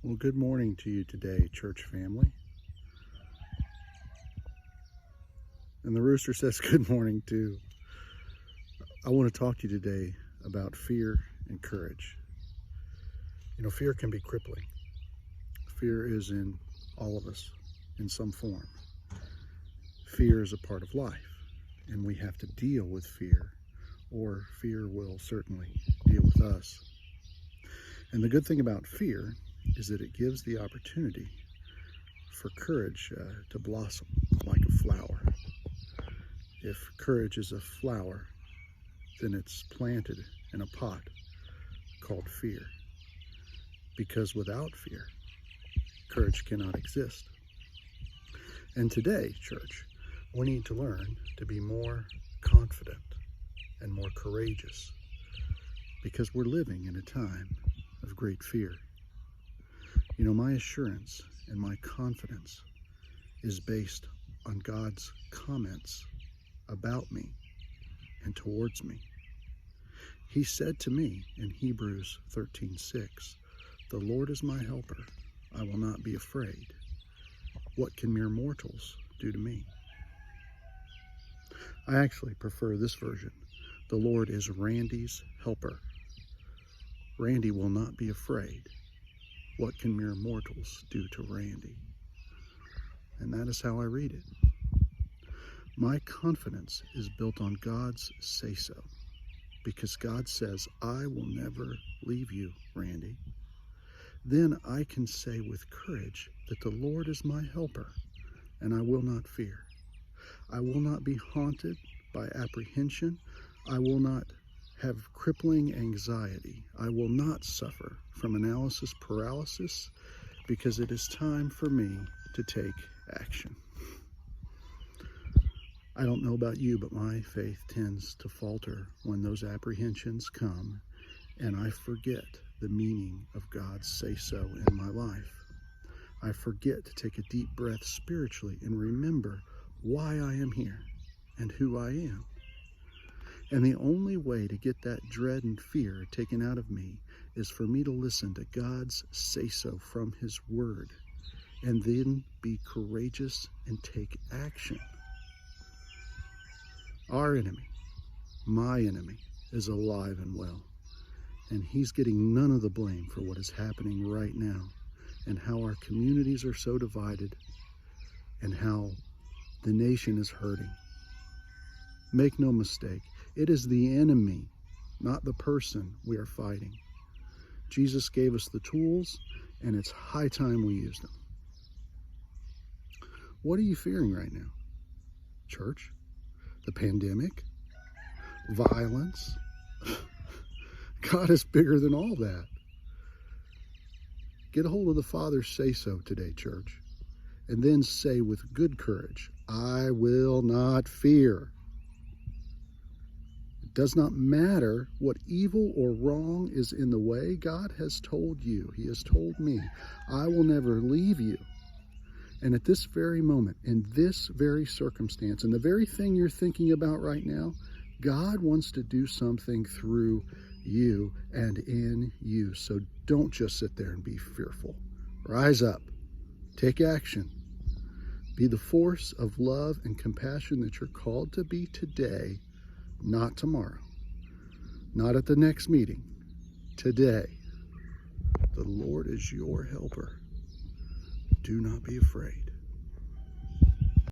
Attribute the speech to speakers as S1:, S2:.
S1: Well, good morning to you today, church family. And the rooster says good morning too. I want to talk to you today about fear and courage. You know, fear can be crippling. Fear is in all of us in some form. Fear is a part of life, and we have to deal with fear, or fear will certainly deal with us. And the good thing about fear is that it gives the opportunity for courage to blossom like a flower. If courage is a flower, then it's planted in a pot called fear. Because without fear, courage cannot exist. And today, church, we need to learn to be more confident and more courageous, because we're living in a time of great fear. You know, my assurance and my confidence is based on God's comments about me and towards me. He said to me in Hebrews 13:6, "The Lord is my helper. I will not be afraid. What can mere mortals do to me?" I actually prefer this version. The Lord is Randy's helper. Randy will not be afraid. What can mere mortals do to Randy? And that is how I read it. My confidence is built on God's say-so, because God says, "I will never leave you, Randy." Then I can say with courage that the Lord is my helper, and I will not fear. I will not be haunted by apprehension. I will not have crippling anxiety. I will not suffer from analysis paralysis, because it is time for me to take action. I don't know about you, but my faith tends to falter when those apprehensions come and I forget the meaning of God's say-so in my life. I forget to take a deep breath spiritually and remember why I am here and who I am. And the only way to get that dread and fear taken out of me is for me to listen to God's say-so from His Word, and then be courageous and take action. Our enemy, my enemy, is alive and well, and he's getting none of the blame for what is happening right now, and how our communities are so divided, and how the nation is hurting. Make no mistake, it is the enemy, not the person, we are fighting. Jesus gave us the tools, and it's high time we use them. What are you fearing right now? Church? The pandemic? Violence? God is bigger than all that. Get a hold of the Father's say-so today, church, and then say with good courage, "I will not fear." It does not matter what evil or wrong is in the way. God has told you, He has told me, "I will never leave you." And at this very moment, in this very circumstance, and the very thing you're thinking about right now, God wants to do something through you and in you. So don't just sit there and be fearful. Rise up. Take action. Be the force of love and compassion that you're called to be today, not tomorrow. Not at the next meeting. Today. The Lord is your helper. Do not be afraid.